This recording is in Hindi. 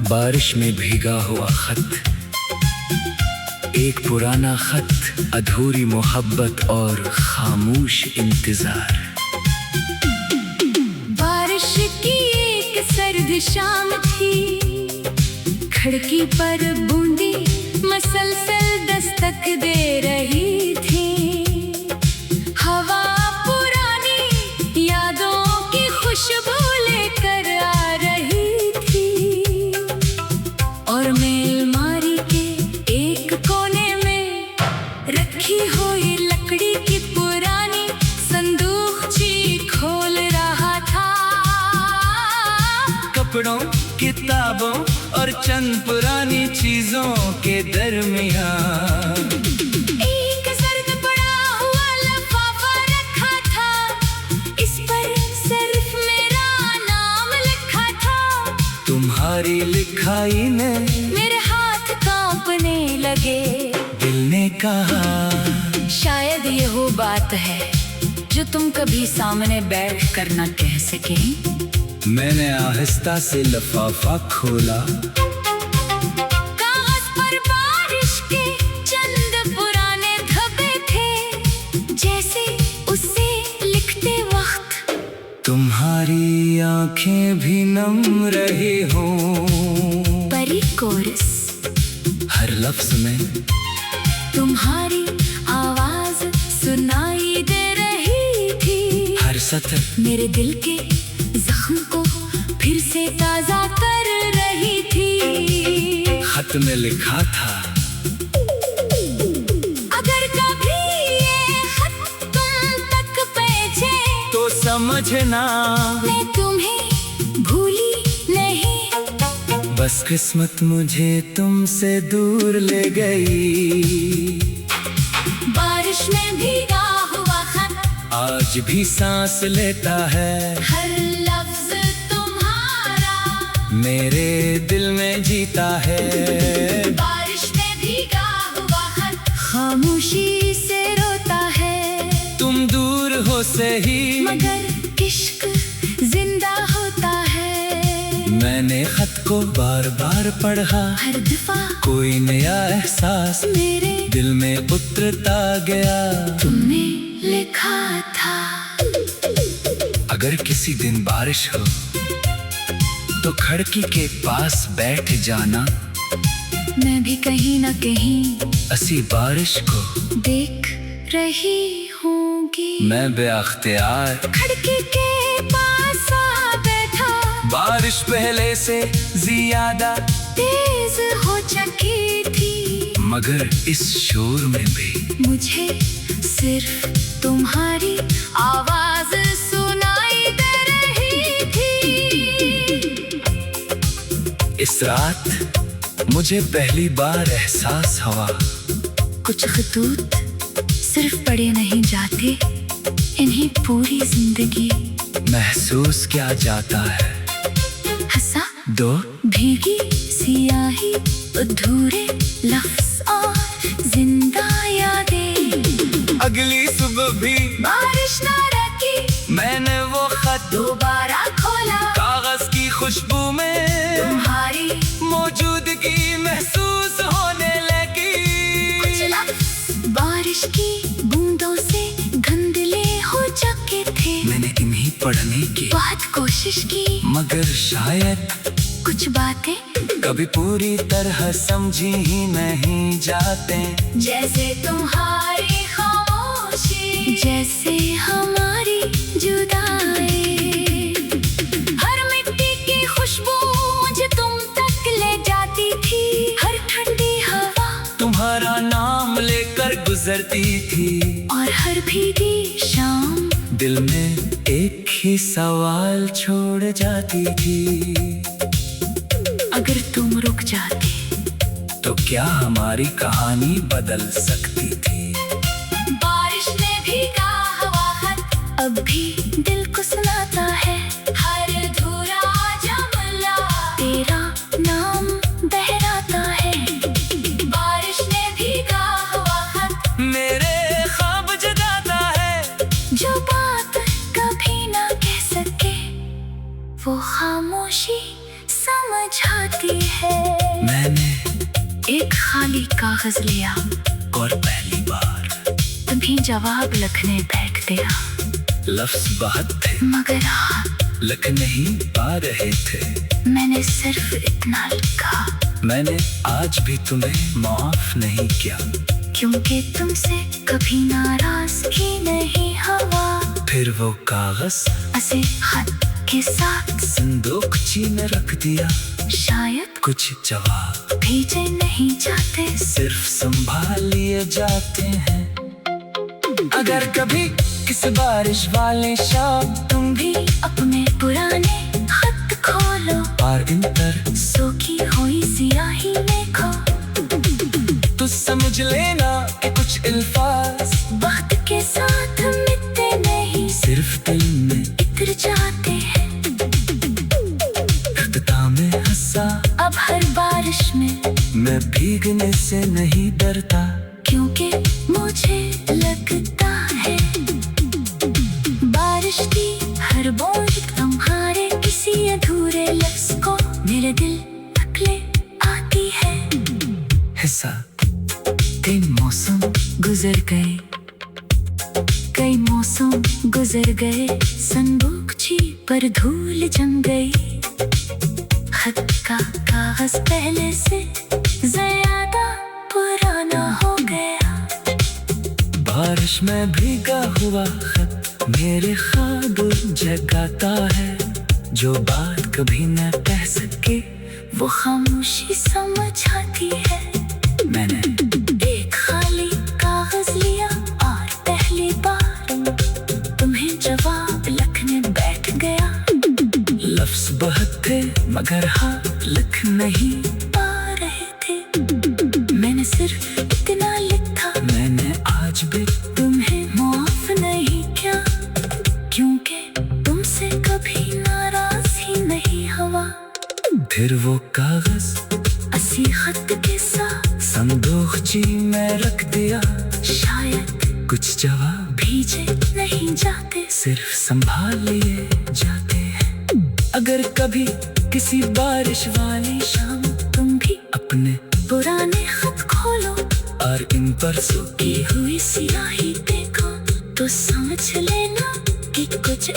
बारिश में भीगा हुआ खत, एक पुराना खत, अधूरी मोहब्बत और खामोश इंतजार। बारिश की एक सर्द शाम थी, खिड़की पर बूंदी मसलसल दस्तक दे रही थी। हवा पुरानी यादों की खुशबू लेकर आ रही थी, और मैं अलमारी के एक कोने में रखी हुई लकड़ी की पुरानी संदूकची खोल रहा था। कपड़ों, किताबों और चंद पुरानी चीजों के दरमियान एक सर्द पड़ा हुआ लिफाफा रखा था, इस पर सिर्फ मेरा नाम लिखा था। तुम्हारी लिखाई ने मेरे हाथ कांपने लगे। दिल ने कहा, शायद ये वो बात है जो तुम कभी सामने बैठ कर न कह सके। मैंने आहिस्ता से लिफाफा खोला। कागज पर बारिश के चंद पुराने धब्बे थे, जैसे उससे लिखते वक्त तुम्हारी आंखें भी नम रही हो। परी कोरस, हर लफ्ज में तुम्हारी आवाज सुनाई दे रही थी। हर सतर मेरे दिल के जख्म को फिर से ताजा कर रही थी। खत में लिखा था, अगर कभी ये खत तुम तक पहुंचे तो समझना मैं तुम्हें भूली नहीं। बस किस्मत मुझे तुमसे दूर ले गई। बारिश में भीगा हुआ खत आज भी सांस लेता है, हर लफ्ज तुम्हारा मेरे दिल में जीता है। बारिश में भीगा हुआ खत खामोशी से रोता है। तुम दूर हो सही मगर इश्क जिंदा होता है। मैंने खत को बार बार पढ़ा, हर दफा कोई नया एहसास मेरे दिल में उतरता गया। तुमने लिखा था, अगर किसी दिन बारिश हो तो खिड़की के पास बैठ जाना। मैं भी कहीं ना कहीं असी बारिश को देख रही होंगी। मैं बेअख्तियार खिड़की के पास आ बैठा, बारिश पहले से ज्यादा तेज हो चुकी थी, मगर इस शोर में भी मुझे सिर्फ तुम्हारी आवाज सुनाई दे रही थी। इस रात मुझे पहली बार एहसास हुआ, कुछ खतूत सिर्फ पढ़े नहीं जाते, इन्हें पूरी जिंदगी महसूस किया जाता है। हंसा दो भीगी सियाही, अधूरे लफ्ज और जिंदा यादें। अगली सुबह भी बारिश ना रुकी, मैंने वो खत दोबारा खोला। कागज की खुशबू में तुम्हारी मौजूदगी महसूस होने लगी। कुछ लफ्ज बारिश की बूंदों से धुंधले हो चुके थे। मैंने इन्हीं पढ़ने की बहुत कोशिश की, मगर शायद कुछ बातें कभी पूरी तरह समझी ही नहीं जाते। जैसे तुम्हारी खामोशी, जैसे हमारी जुदाई। हर मिट्टी की खुशबू मुझे तुम तक ले जाती थी, हर ठंडी हवा तुम्हारा नाम लेकर गुजरती थी, और हर भीगी शाम दिल में एक ही सवाल छोड़ जाती थी। अगर तुम रुक जाते तो क्या हमारी कहानी बदल सकती थी? बारिश में भीगा हुआ खत अब भी दिल को सुनाता है। हर अधूरा जुमला तेरा नाम बहराता है। बारिश में भीगा हुआ खत मेरे ख्वाब जगाता है, जो बात कभी ना कह सके वो खामोशी समझाती है। मैंने एक खाली कागज लिया और पहली बार तभी जवाब लिखने बैठ गया। लफ्ज बहुत थे मगर हाथ लिख नहीं पा रहे थे। मैंने सिर्फ इतना लिखा, मैंने आज भी तुम्हें माफ नहीं किया, क्योंकि तुमसे कभी नाराजगी नहीं हुआ। फिर वो कागज ऐसे हाथ के साथ संदूकची में रख दिया। शायद कुछ जवाब भेजे नहीं जाते, सिर्फ संभाल लिए जाते हैं। अगर कभी किसी बारिश वाले शाम तुम भी अपने पुराने खत खोलो और इन पर सूखी हुई स्याही में खो, तो समझ लेना कि कुछ अल्फाज वक्त के साथ मिटते नहीं, सिर्फ दिल में इतर जाते हैं। इख्तिताम में हंसा, अब हर बारिश में मैं भीगने से नहीं डरता, क्योंकि मुझे लगता है बारिश की हर बूंद तुम्हारे किसी अधूरे लफ्ज को मेरे दिल तक ले आती है। हिस्सा कई मौसम गुजर गए, कई मौसम गुजर गए, संदूकची पर धूल जम गई। खत का कागज पहले से ज्यादा पुराना हो गया। बारिश में भीगा हुआ खत मेरे ख्वाब जगाता है, जो बात कभी न कह सके वो खामोशी समझाती है। मैंने एक खाली कागज लिया और पहली बार तुम्हें जवाब लिखने बैठ गया। लफ्ज बहुत थे मगर हाथ लिख नहीं पा रहे थे, मैंने सिर्फ इतना लिखा, मैंने आज भी तुम्हें माफ नहीं किया, क्योंकि तुमसे कभी नाराज ही नहीं हुआ। फिर वो कागज असी खत के साथ संदूकची में रख दिया। शायद कुछ जवाब भेजे नहीं जाते, सिर्फ संभाल लिए जाते हैं। अगर कभी किसी बारिश वाली शाम तुम भी अपने पुराने खत खोलो और इन पर सूखी की हुई स्याही देखो, तो समझ लेना कि कुछ